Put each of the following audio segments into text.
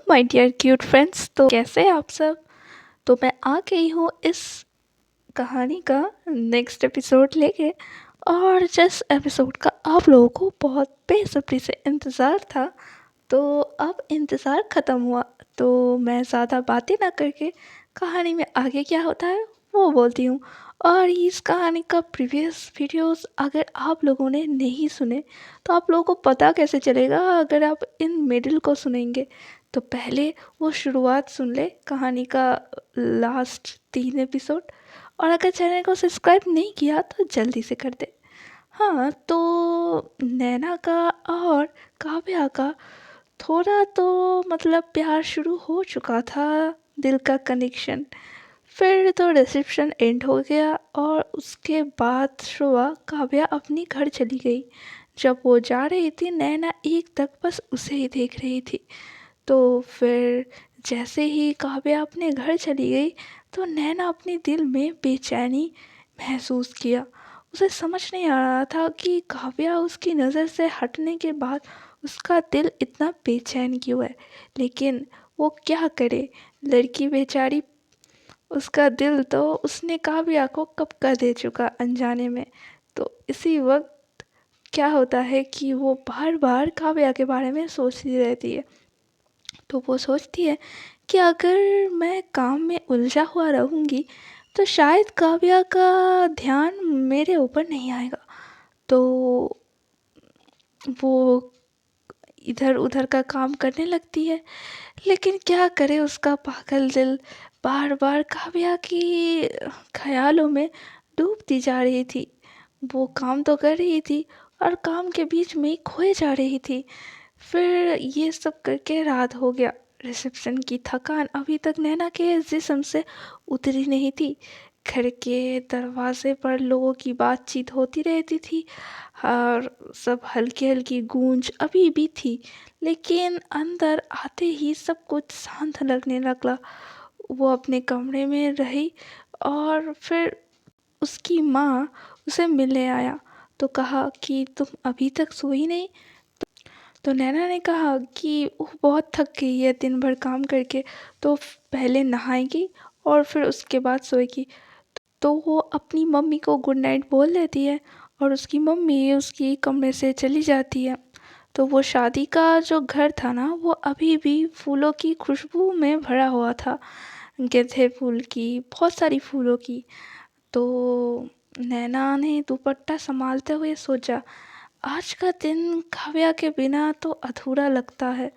My dear cute friends, तो कैसे हैं आप सब। तो मैं आ गई हूँ इस कहानी का नेक्स्ट एपिसोड लेके। और जिस एपिसोड का आप लोगों को बहुत बेसब्री से इंतज़ार था, तो अब इंतज़ार ख़त्म हुआ। तो मैं ज़्यादा बातें ना करके कहानी में आगे क्या होता है वो बोलती हूँ। और इस कहानी का प्रीवियस वीडियोस अगर आप लोगों ने नहीं सुने तो आप लोगों को पता कैसे चलेगा अगर आप इन मिडिल को सुनेंगे। तो पहले वो शुरुआत सुन ले कहानी का, लास्ट 3 एपिसोड। और अगर चैनल को सब्सक्राइब नहीं किया तो जल्दी से कर दे। हाँ, तो नैना का और काव्या का थोड़ा तो मतलब प्यार शुरू हो चुका था, दिल का कनेक्शन। फिर तो रिसेप्शन एंड हो गया और उसके बाद सुबह काव्या अपनी घर चली गई। जब वो जा रही थी नैना एक तक बस उसे ही देख रही थी। तो फिर जैसे ही काव्या अपने घर चली गई तो नैना अपने दिल में बेचैनी महसूस किया। उसे समझ नहीं आ रहा था कि काव्या उसकी नज़र से हटने के बाद उसका दिल इतना बेचैन क्यों है। लेकिन वो क्या करे, लड़की बेचारी, उसका दिल तो उसने काव्या को कब का दे चुका अनजाने में। तो इसी वक्त क्या होता है कि वो बार बार काव्या के बारे में सोचती रहती है। तो वो सोचती है कि अगर मैं काम में उलझा हुआ रहूँगी तो शायद काव्या का ध्यान मेरे ऊपर नहीं आएगा। तो वो इधर उधर का काम करने लगती है। लेकिन क्या करे, उसका पागल दिल बार बार काव्या की ख्यालों में डूबती जा रही थी। वो काम तो कर रही थी और काम के बीच में खोए जा रही थी। फिर ये सब करके रात हो गया। रिसेप्शन की थकान अभी तक नैना के जिस्म से उतरी नहीं थी। घर के दरवाजे पर लोगों की बातचीत होती रहती थी और सब हल्की हल्की गूंज अभी भी थी। लेकिन अंदर आते ही सब कुछ शांत लगने लगा। वो अपने कमरे में रही और फिर उसकी माँ उसे मिलने आया। तो कहा कि तुम अभी तक सोई नहीं। तो नैना ने कहा कि वो बहुत थक गई है दिन भर काम करके, तो पहले नहाएगी और फिर उसके बाद सोएगी। तो वो अपनी मम्मी को गुड नाइट बोल देती है और उसकी मम्मी उसकी कमरे से चली जाती है। तो वो शादी का जो घर था ना, वो अभी भी फूलों की खुशबू में भरा हुआ था, गेंदे फूल की, बहुत सारी फूलों की। तो नैना ने दुपट्टा संभालते हुए सोचा, आज का दिन काव्या के बिना तो अधूरा लगता है।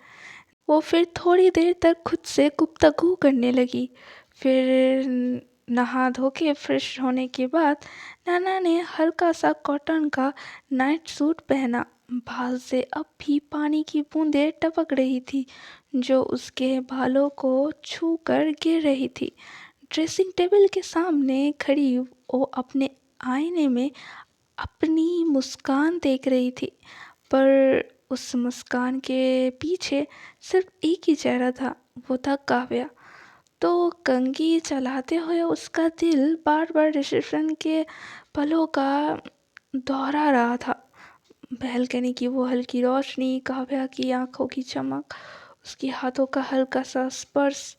वो फिर थोड़ी देर तक खुद से गुफ्तगू करने लगी। फिर नहा धो के फ्रेश होने के बाद नैना ने हल्का सा कॉटन का नाइट सूट पहना। बाल से अब भी पानी की बूंदें टपक रही थी जो उसके बालों को छू कर गिर रही थी। ड्रेसिंग टेबल के सामने खड़ी वो अपने आईने में अपनी मुस्कान देख रही थी। पर उस मुस्कान के पीछे सिर्फ एक ही चेहरा था, वो था काव्या। तो कंघी चलाते हुए उसका दिल बार बार रिसेप्शन के पलों का दोहरा रहा था। बैल्कनी की वो हल्की रोशनी, काव्या की आंखों की चमक, उसके हाथों का हल्का सा स्पर्श।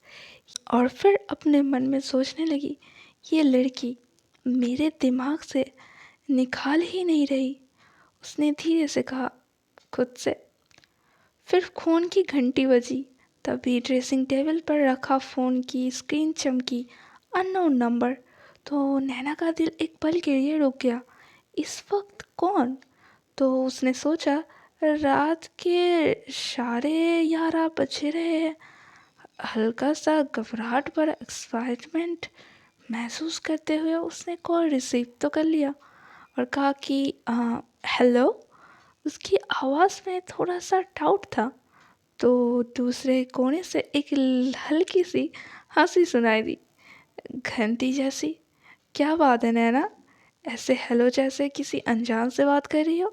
और फिर अपने मन में सोचने लगी, ये लड़की मेरे दिमाग से निकाल ही नहीं रही। उसने धीरे से कहा खुद से। फिर फ़ोन की घंटी बजी। तभी ड्रेसिंग टेबल पर रखा फ़ोन की स्क्रीन चमकी। Unknown number. तो नैना का दिल एक पल के लिए रुक गया। इस वक्त कौन? तो उसने सोचा, रात के 11:30 बजे रहे हैं। हल्का सा घबराहट पर एक्साइटमेंट महसूस करते हुए उसने कॉल रिसीव तो कर लिया और कहा कि हेलो। उसकी आवाज़ में थोड़ा सा डाउट था। तो दूसरे कोने से एक हल्की सी हंसी सुनाई दी, घंटी जैसी। क्या बात है नैना, ऐसे हेलो जैसे किसी अनजान से बात कर रही हो?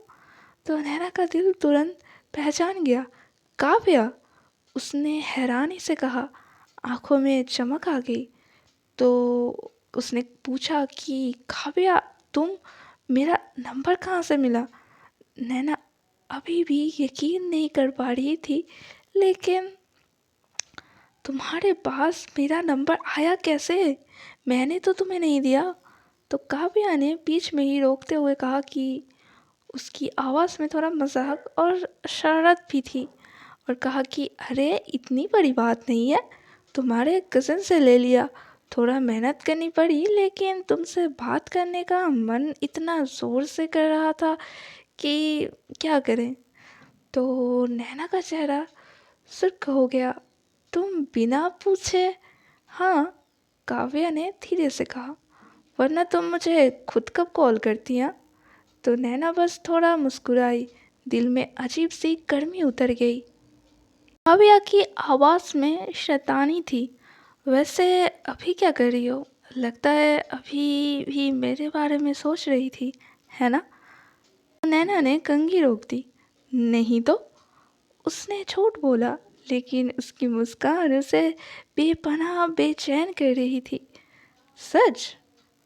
तो नैना का दिल तुरंत पहचान गया, काव्या। उसने हैरानी से कहा, आंखों में चमक आ गई। तो उसने पूछा कि काव्या, तुम, मेरा नंबर कहाँ से मिला? नैना अभी भी यकीन नहीं कर पा रही थी, लेकिन तुम्हारे पास मेरा नंबर आया कैसे? मैंने तो तुम्हें नहीं दिया। तो काव्या ने बीच में ही रोकते हुए कहा कि उसकी आवाज़ में थोड़ा मजाक और शरारत भी थी, और कहा कि अरे इतनी बड़ी बात नहीं है, तुम्हारे कज़न से ले लिया। थोड़ा मेहनत करनी पड़ी, लेकिन तुमसे बात करने का मन इतना ज़ोर से कर रहा था कि क्या करें। तो नैना का चेहरा सुर्ख हो गया। तुम बिना पूछे? हाँ, काव्या ने धीरे से कहा, वरना तुम मुझे खुद कब कॉल करती हैं? तो नैना बस थोड़ा मुस्कुराई। दिल में अजीब सी गर्मी उतर गई। काव्या की आवाज़ में शैतानी थी। वैसे अभी क्या कर रही हो? लगता है अभी भी मेरे बारे में सोच रही थी, है ना? नैना ने कंघी रोक दी। नहीं तो, उसने झूठ बोला, लेकिन उसकी मुस्कान उसे बेपनाह बेचैन कर रही थी। सच?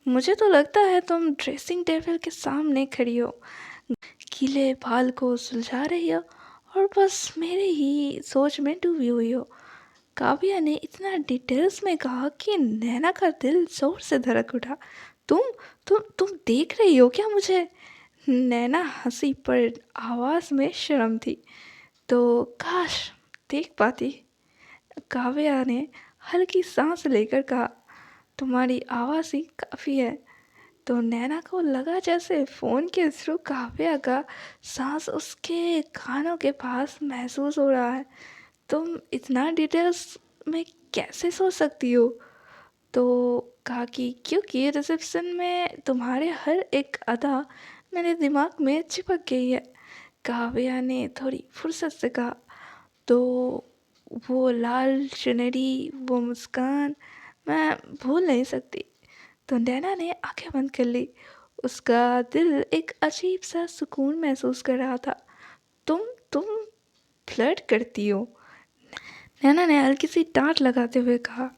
मुझे तो लगता है तुम ड्रेसिंग टेबल के सामने खड़ी हो, गीले बाल को सुलझा रही हो और बस मेरे ही सोच में डूबी हुई हो। काव्या ने इतना डिटेल्स में कहा कि नैना का दिल जोर से धड़क उठा। तुम तुम देख रही हो क्या मुझे? नैना हंसी, पर आवाज़ में शर्म थी। तो काश देख पाती। काव्या ने हल्की सांस लेकर कहा, तुम्हारी आवाज़ ही काफ़ी है। तो नैना को लगा जैसे फ़ोन के थ्रू काव्या का सांस उसके कानों के पास महसूस हो रहा है। तुम इतना डिटेल्स में कैसे सोच सकती हो? तो कहा कि क्योंकि रिसेप्शन में तुम्हारे हर एक अदा मेरे दिमाग में चिपक गई है। काव्या ने थोड़ी फुर्सत से कहा। तो वो लाल चुनरी, वो मुस्कान, मैं भूल नहीं सकती। तो नैना ने आंखें बंद कर ली। उसका दिल एक अजीब सा सुकून महसूस कर रहा था। तुम फ्लर्ट करती हो? नैना ने हल्की सी डांट लगाते हुए कहा।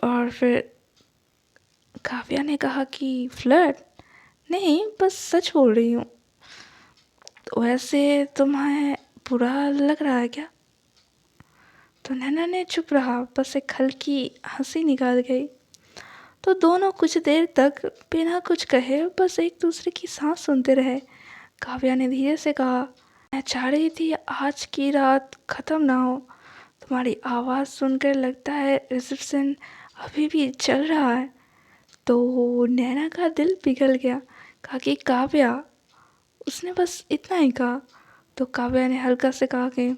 और फिर काव्या ने कहा कि फ्लर्ट नहीं, बस सच बोल रही हूँ। तो वैसे तुम्हें बुरा लग रहा है क्या? तो नैना ने चुप रहा, बस एक हल्की हंसी निकाल गई। तो दोनों कुछ देर तक बिना कुछ कहे बस एक दूसरे की सांस सुनते रहे। काव्या ने धीरे से कहा, मैं चाह रही थी आज की रात ख़त्म ना हो। तुम्हारी आवाज़ सुनकर लगता है रिसेप्शन अभी भी चल रहा है। तो नैना का दिल पिघल गया। कहा कि काव्या, उसने बस इतना ही कहा। तो काव्या ने हल्का से कहा कि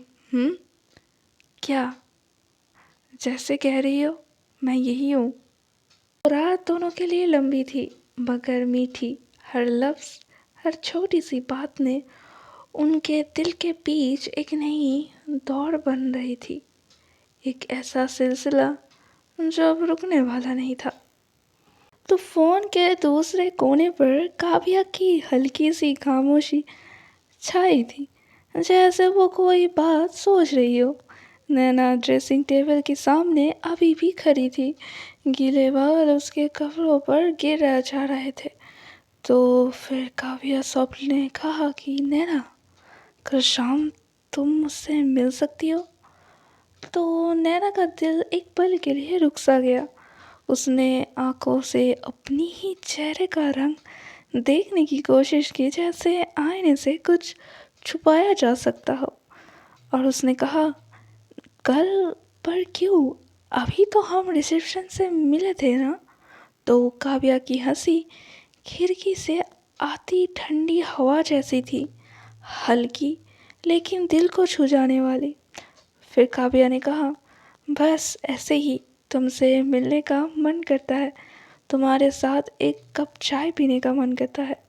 क्या? जैसे कह रही हो, मैं यही हूँ। रात दोनों के लिए लंबी थी, मगर मीठी। हर लफ्ज़, हर छोटी सी बात ने उनके दिल के बीच एक नई दौड़ बन रही थी, एक ऐसा सिलसिला जो अब रुकने वाला नहीं था। तो फ़ोन के दूसरे कोने पर काव्या की हल्की सी खामोशी छाई थी, जैसे वो कोई बात सोच रही हो। नैना ड्रेसिंग टेबल के सामने अभी भी खड़ी थी। गीले बाल उसके कपड़ों पर गिर जा रहे थे। तो फिर काव्या सॉफ्ट ने कहा कि नैना, कल शाम तुम मुझसे मिल सकती हो? तो नैना का दिल एक पल के लिए रुक सा गया। उसने आंखों से अपनी ही चेहरे का रंग देखने की कोशिश की, जैसे आईने से कुछ छुपाया जा सकता हो। और उसने कहा, कल? पर क्यों? अभी तो हम रिसेप्शन से मिले थे ना? तो काव्या की हंसी खिड़की से आती ठंडी हवा जैसी थी, हल्की लेकिन दिल को छू जाने वाली। फिर काव्या ने कहा, बस ऐसे ही तुमसे मिलने का मन करता है, तुम्हारे साथ एक कप चाय पीने का मन करता है।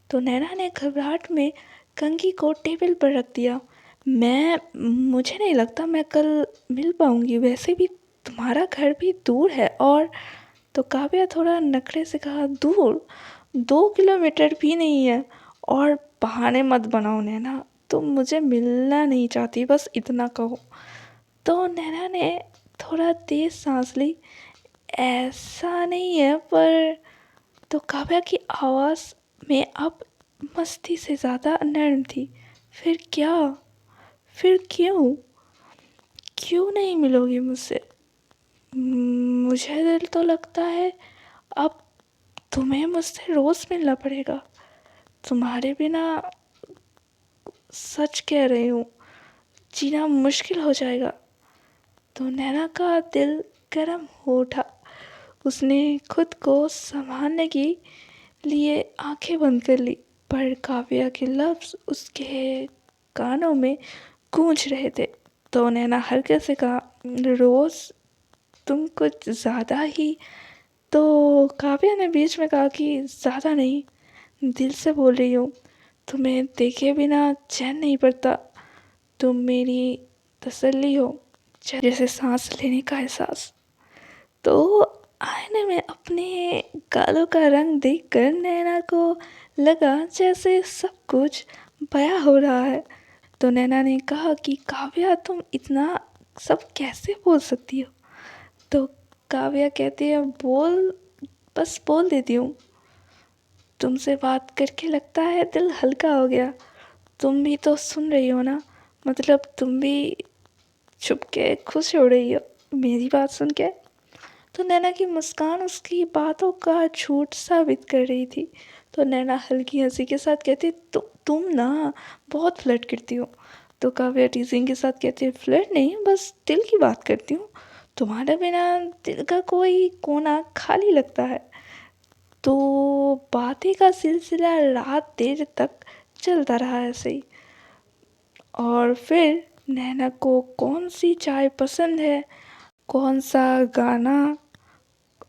तो नैना ने घबराहट में कंघी को टेबल पर रख दिया। मुझे नहीं लगता मैं कल मिल पाऊंगी, वैसे भी तुम्हारा घर भी दूर है। और तो काव्या थोड़ा नखरे से कहा, दूर? 2 किलोमीटर भी नहीं है। और बहाने मत बनाओ नैना, तुम मुझे मिलना नहीं चाहती, बस इतना कहो। तो नैना ने थोड़ा तेज सांस ली। ऐसा नहीं है, पर तो काव्या की आवाज़ में अब मस्ती से ज़्यादा नर्म थी। फिर क्या? फिर क्यों? क्यों नहीं मिलोगी मुझसे? मुझे दिल तो लगता है अब तुम्हें मुझसे रोज़ मिलना पड़ेगा। तुम्हारे बिना सच कह रही हूँ जीना मुश्किल हो जाएगा। तो नैना का दिल गर्म हो उठा। उसने खुद को संभालने के लिए आंखें बंद कर ली, पर काव्या के लफ्ज़ उसके कानों में गूंज रहे थे। तो नैना हल्के से कहा, रोज़ तुम कुछ ज़्यादा ही। तो काव्या ने बीच में कहा कि ज़्यादा नहीं, दिल से बोल रही हूँ। तुम्हें देखे बिना चैन नहीं पड़ता। तुम मेरी तसल्ली हो, जैसे सांस लेने का एहसास। तो आईने में अपने गालों का रंग देखकर नैना को लगा जैसे सब कुछ बयां हो रहा है। तो नैना ने कहा कि काव्या तुम इतना सब कैसे बोल सकती हो। तो काव्या कहती है, बस बोल देती हूँ। तुमसे बात करके लगता है दिल हल्का हो गया। तुम भी तो सुन रही हो ना, मतलब तुम भी छुप के खुश हो रही हो मेरी बात सुन के। तो नैना की मुस्कान उसकी बातों का झूठ साबित कर रही थी। तो नैना हल्की हंसी के साथ कहती, तुम ना बहुत फ्लर्ट करती हो। तो काव्या टीजिंग के साथ कहती है, फ्लर्ट नहीं, बस दिल की बात करती हूँ। तुम्हारे बिना दिल का कोई कोना खाली लगता है। तो बातें का सिलसिला रात देर तक चलता रहा ऐसे ही। और फिर नैना को कौन सी चाय पसंद है, कौन सा गाना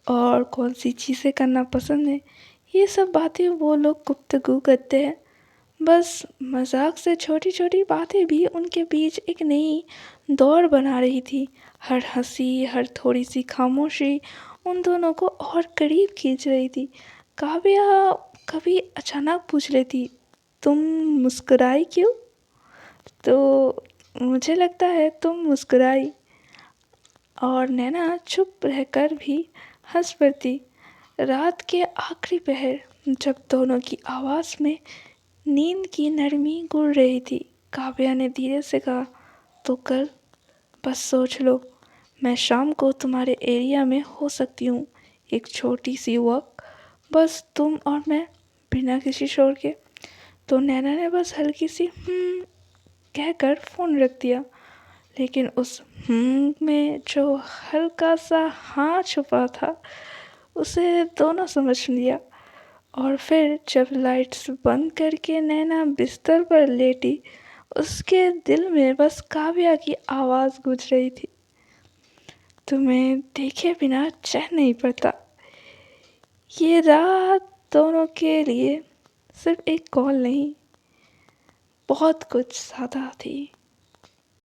और कौन सी चीज़ें करना पसंद है, ये सब बातें वो लोग गुफ्तगू करते हैं। बस मजाक से छोटी छोटी बातें भी उनके बीच एक नई दौड़ बना रही थी। हर हंसी, हर थोड़ी सी खामोशी उन दोनों को और करीब खींच रही थी। काव्या कभी अचानक पूछ लेती, तुम मुस्कुराई क्यों। तो मुझे लगता है तुम मुस्कुराई। और नैना चुप रहकर भी हंस पड़ती। रात के आखिरी पहर, जब दोनों की आवाज़ में नींद की नरमी घुल रही थी, काव्या ने धीरे से कहा, तो कल बस सोच लो, मैं शाम को तुम्हारे एरिया में हो सकती हूँ। एक छोटी सी वॉक, बस तुम और मैं, बिना किसी शोर के। तो नैना ने बस हल्की सी कहकर फ़ोन रख दिया। लेकिन उस में जो हल्का सा हाँ छुपा था, उसे दोनों समझ लिया। और फिर जब लाइट्स बंद करके नैना बिस्तर पर लेटी, उसके दिल में बस काव्या की आवाज़ गूंज रही थी, तुम्हें देखे बिना चैन नहीं पड़ता। ये रात दोनों के लिए सिर्फ एक कॉल नहीं, बहुत कुछ ज़्यादा थी।